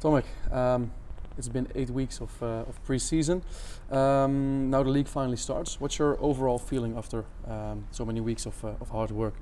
Tomek, it's been 8 weeks of pre-season. Now the league finally starts. What's your overall feeling after so many weeks of hard work?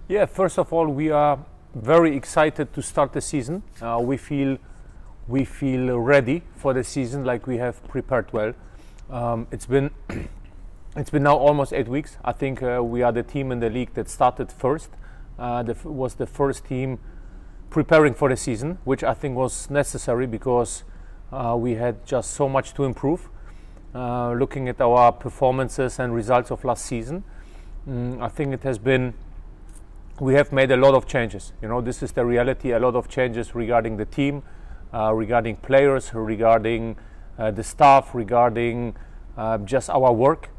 Yeah, first of all, we are very excited to start the season. We feel ready for the season, like we have prepared well. It's been now almost 8 weeks. I think we are the team in the league that started first. Was the first team preparing for the season, which I think was necessary because we had just so much to improve. Looking at our performances and results of last season, I think it has been. We have made a lot of changes. You know, this is the reality. A lot of changes regarding the team, regarding players, regarding the staff, regarding just our work.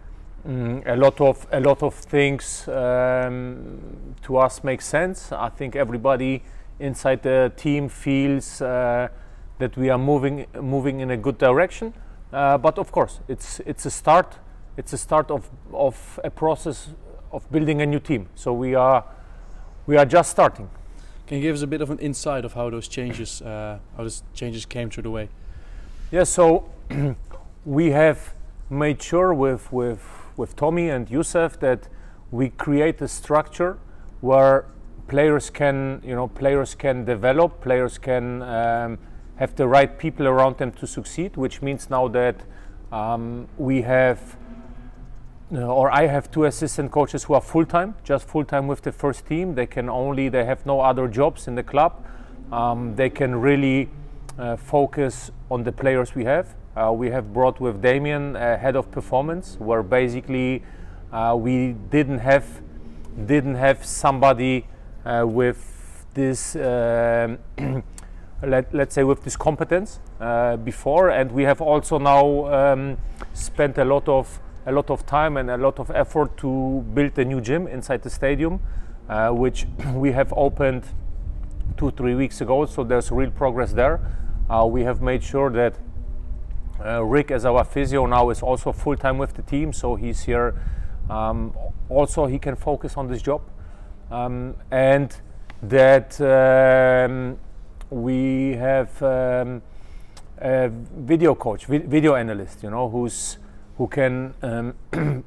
A lot of things to us make sense. I think everybody inside the team feels that we are moving in a good direction. But of course, it's a start. It's a start of a process of building a new team. So we are just starting. Can you give us a bit of an insight of how those changes came through the way? Yeah. So we have made sure with Tommy and Youssef that we create a structure where players can develop, players can have the right people around them to succeed, which means now that we have, or I have 2 assistant coaches who are full-time with the first team. They have no other jobs in the club. They can really focus on the players we have. We have brought with Damien a head of performance, where basically we didn't have somebody with this let's say with this competence before, and we have also now spent a lot of time and a lot of effort to build a new gym inside the stadium, which we have opened 2-3 weeks ago. So there's real progress there. We have made sure that Rick, as our physio now, is also full-time with the team, so he's here. Also, he can focus on this job, and that we have a video coach, video analyst, you know, who can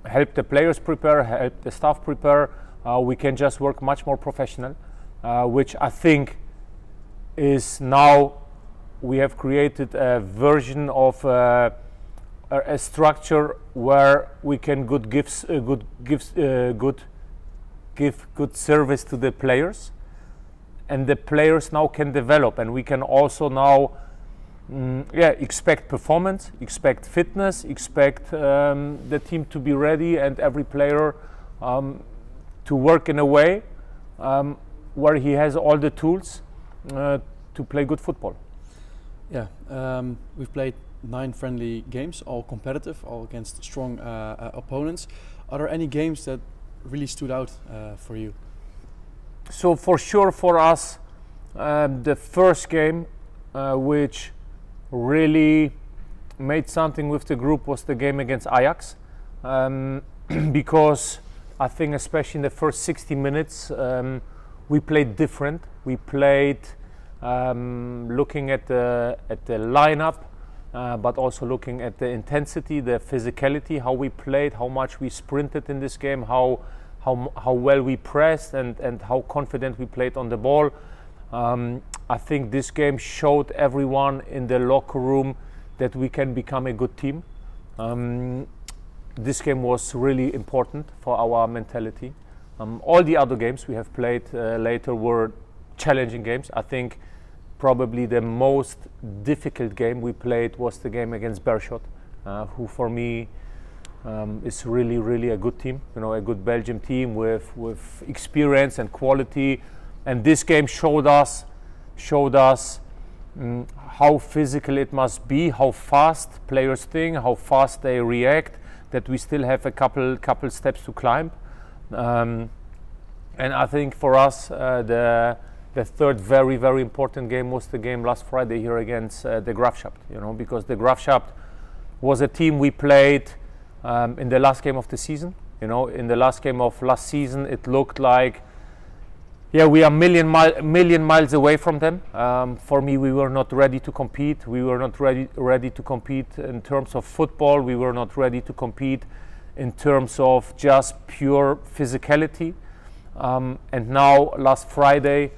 help the players prepare, help the staff prepare. We can just work much more professional, which I think is now. We have created a version of a structure where we can give good service to the players, and the players now can develop, and we can also now expect performance, expect fitness, expect the team to be ready, and every player to work in a way where he has all the tools to play good football. Yeah, we've played 9 friendly games, all competitive, all against strong opponents. Are there any games that really stood out for you? So for sure for us, the first game which really made something with the group was the game against Ajax, because I think especially in the first 60 minutes we played different. We played looking at the lineup, but also looking at the intensity, the physicality, how we played, how much we sprinted in this game, how well we pressed, and how confident we played on the ball. I think this game showed everyone in the locker room that we can become a good team. This game was really important for our mentality. All the other games we have played later were challenging games. I think probably the most difficult game we played was the game against Bosch, who for me is really a good team. You know, a good Belgian team with experience and quality. And this game showed us how physical it must be, how fast players think, how fast they react. That we still have a couple steps to climb. And I think for us the third very important game was the game last Friday here against the Graafschap, you know, because the Graafschap was a team we played in the last game of the season. You know, in the last game of last season, it looked like Yeah, we are million miles away from them. For me, we were not ready to compete. We were not ready to compete in terms of football. We were not ready to compete in terms of just pure physicality. And now, last Friday,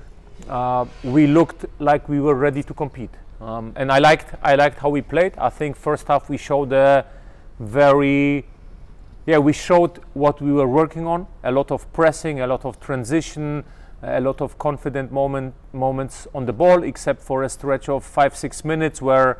we looked like we were ready to compete. And I liked how we played. I think first half we showed we showed what we were working on. A lot of pressing, a lot of transition, a lot of confident moments on the ball, except for a stretch of 5-6 minutes where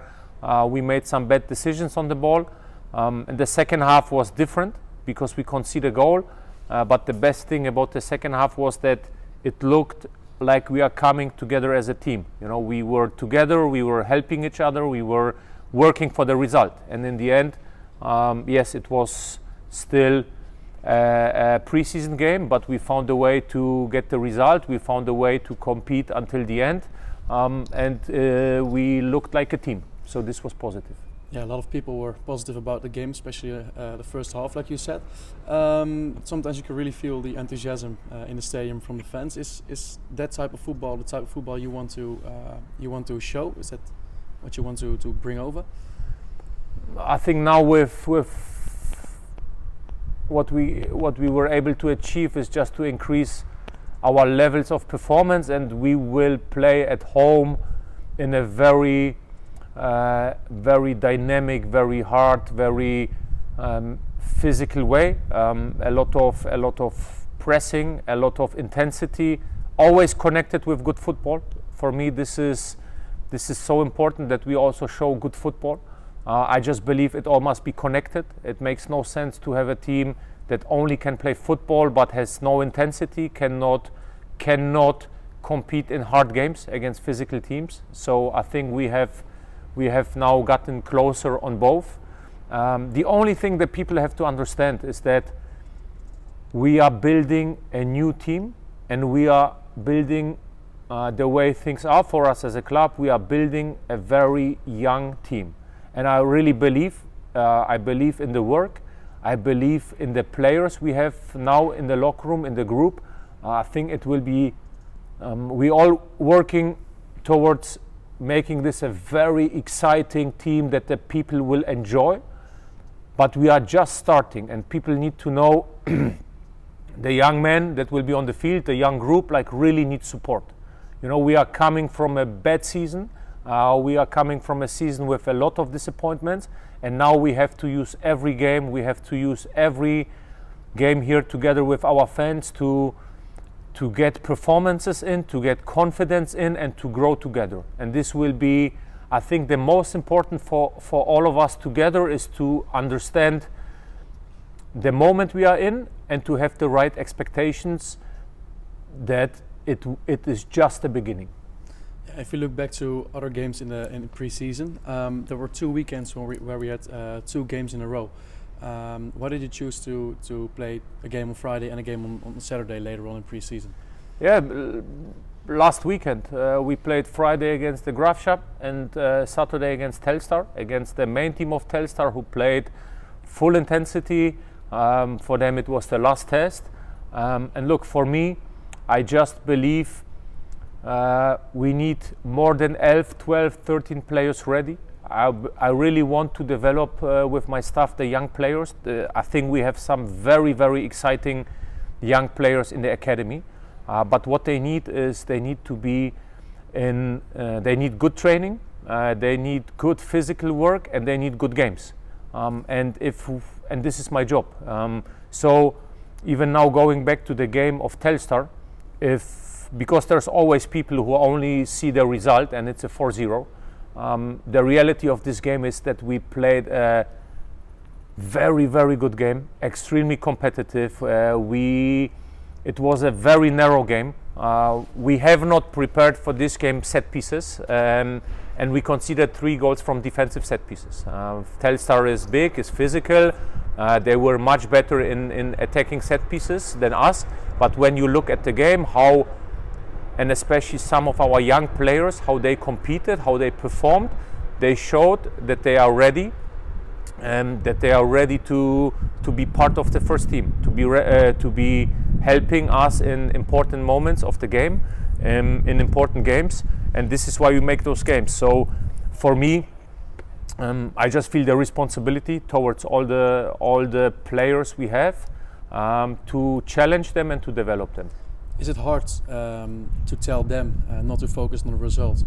we made some bad decisions on the ball. And the second half was different because we conceded a goal. But the best thing about the second half was that it looked like we are coming together as a team. You know, we were together, we were helping each other, we were working for the result. And in the end, yes, it was still a pre-season game, but we found a way to get the result. We found a way to compete until the end, and we looked like a team. So this was positive. Yeah, a lot of people were positive about the game, especially the first half, like you said. Sometimes you can really feel the enthusiasm in the stadium from the fans. Is that type of football the type of football you want to show? Is that what you want to bring over? I think now with what we were able to achieve is just to increase our levels of performance, and we will play at home in a very dynamic, very hard, very physical way. A lot of pressing, a lot of intensity, always connected with good football. For me, this is so important that we also show good football. I just believe it all must be connected. It makes no sense to have a team that only can play football but has no intensity, cannot compete in hard games against physical teams. So I think we have now gotten closer on both. The only thing that people have to understand is that we are building a new team, and we are building the way things are for us as a club. We are building a very young team. And I really believe, I believe in the work, I believe in the players we have now in the locker room, in the group. I think it will be, we all working towards making this a very exciting team that the people will enjoy. But we are just starting, and people need to know the young men that will be on the field, the young group, like really need support. You know, we are coming from a bad season. We are coming from a season with a lot of disappointments, and now we have to use every game. We have to use every game here together with our fans to get performances in, to get confidence in, and to grow together. And this will be, I think, the most important for all of us together is to understand the moment we are in and to have the right expectations that it is just the beginning. If you look back to other games in the pre-season, there were 2 weekends where we had 2 games in a row. Why did you choose to play a game on Friday and a game on Saturday later on in pre-season? Yeah, last weekend we played Friday against the Graafschap and Saturday against Telstar, against the main team of Telstar, who played full intensity. For them it was the last test. And look, for me, I just believe we need more than 11, 12, 13 players ready. I really want to develop with my staff the young players. I think we have some very, very exciting young players in the academy. But what they need is they need to be in, they need good training, they need good physical work, and they need good games. And this is my job. So even now, going back to the game of Telstar, because there's always people who only see the result and it's a 4-0. The reality of this game is that we played a very, very good game, extremely competitive. It was a very narrow game. We have not prepared for this game set pieces, and we conceded 3 goals from defensive set pieces. Telstar is big, is physical. They were much better in attacking set pieces than us. But when you look at the game, and especially some of our young players, how they competed, how they performed, they showed that they are ready that they are ready to be part of the first team, to be helping us in important moments of the game, in important games, and this is why we make those games. So for me, I just feel the responsibility towards all the players we have, to challenge them and to develop them. Is it hard to tell them not to focus on the result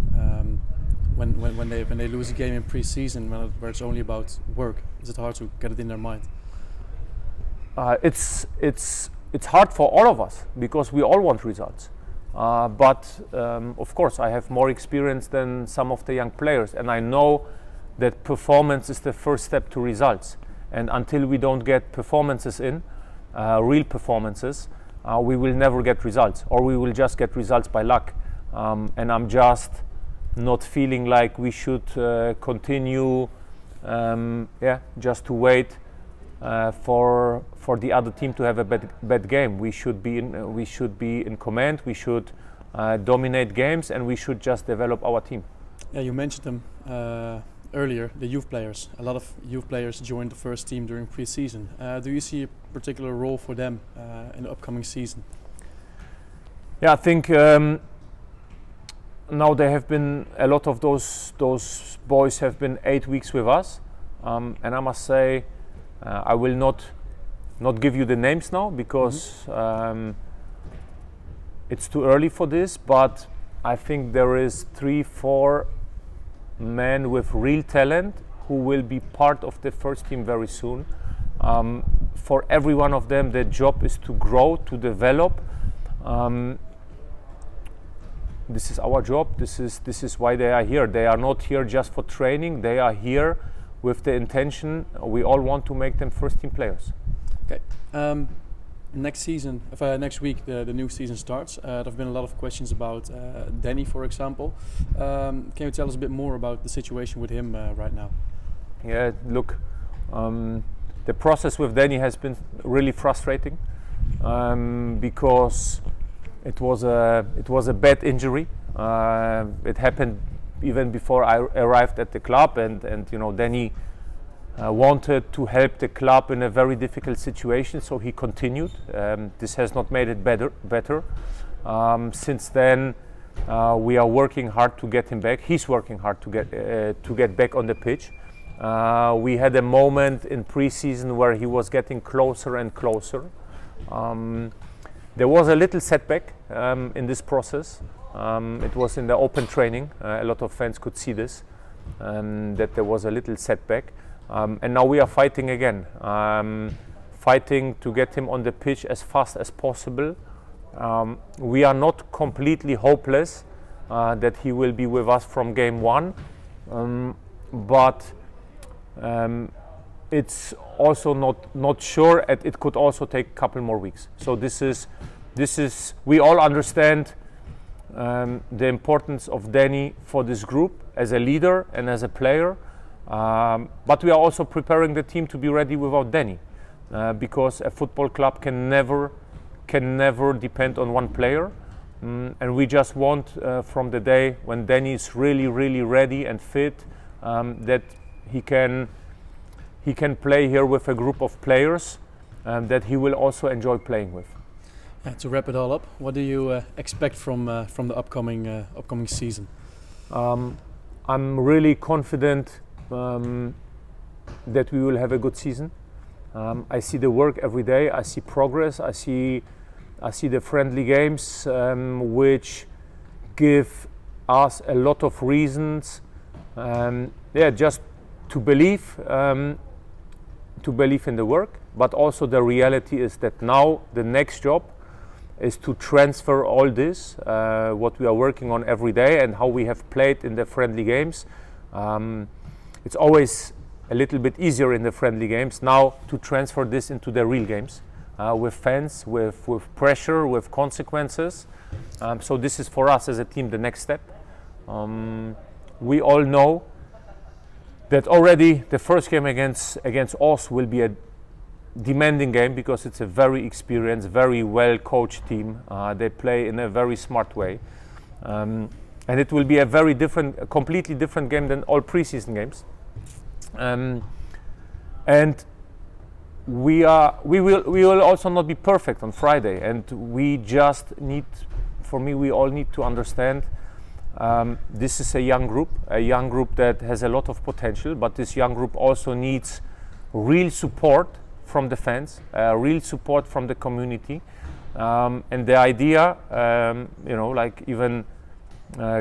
when they lose a game in pre-season, where it's only about work? Is it hard to get it in their mind? It's hard for all of us because we all want results. But of course, I have more experience than some of the young players, and I know that performance is the first step to results. And until we don't get performances in, real performances, we will never get results, or we will just get results by luck. And I'm just not feeling like we should continue, just to wait for the other team to have a bad game. We should be in command. We should dominate games, and we should just develop our team. Yeah, you mentioned them earlier, the youth players. A lot of youth players joined the first team during pre-season. Do you see a particular role for them in the upcoming season? Yeah, I think now they have been, a lot of those boys have been 8 weeks with us, and I must say, I will not give you the names now because it's too early for this, but I think there is 3-4 men with real talent who will be part of the first team very soon. For every one of them, their job is to grow, to develop. This is our job. This is why they are here. They are not here just for training. They are here with the intention. We all want to make them first team players. Okay. Next week, the new season starts. There have been a lot of questions about Danny, for example. Can you tell us a bit more about the situation with him right now? Yeah, look, the process with Danny has been really frustrating because it was a bad injury. It happened even before I arrived at the club, and you know, Danny wanted to help the club in a very difficult situation, so he continued. This has not made it better. Since then, we are working hard to get him back. He's working hard to get back on the pitch. We had a moment in pre-season where he was getting closer and closer. There was a little setback in this process. It was in the open training. A lot of fans could see this, that there was a little setback. And now we are fighting again, fighting to get him on the pitch as fast as possible. We are not completely hopeless that he will be with us from game one, but it's also not sure, and it could also take a couple more weeks. So this is we all understand the importance of Danny for this group as a leader and as a player. But we are also preparing the team to be ready without Danny, because a football club can never depend on one player, and we just want from the day when Danny is really ready and fit, that he can play here with a group of players that he will also enjoy playing with. To wrap it all up, what do you expect from the upcoming season? I'm really confident that we will have a good season. I see the work every day. I see progress. I see the friendly games, which give us a lot of reasons, just to believe in the work. But also the reality is that now the next job is to transfer all this, what we are working on every day and how we have played in the friendly games. It's always a little bit easier in the friendly games now to transfer this into the real games, with fans, with pressure, with consequences. So this is for us as a team the next step. We all know that already the first game against Oss will be a demanding game because it's a very experienced, very well coached team. They play in a very smart way. And it will be a completely different game than all pre-season games. And we will also not be perfect on Friday, and we just need, for me, we all need to understand this is a young group that has a lot of potential, but this young group also needs real support from the fans, real support from the community, and the idea, you know, like even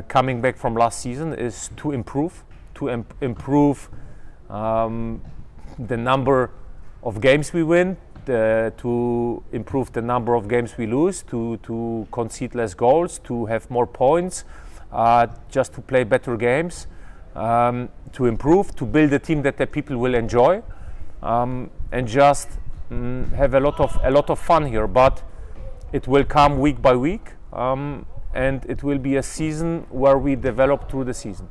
coming back from last season, is to improve the number of games we win, to improve the number of games we lose, to concede less goals, to have more points, just to play better games, to improve, to build a team that the people will enjoy, and just have a lot of fun here. But it will come week by week, and it will be a season where we develop through the season.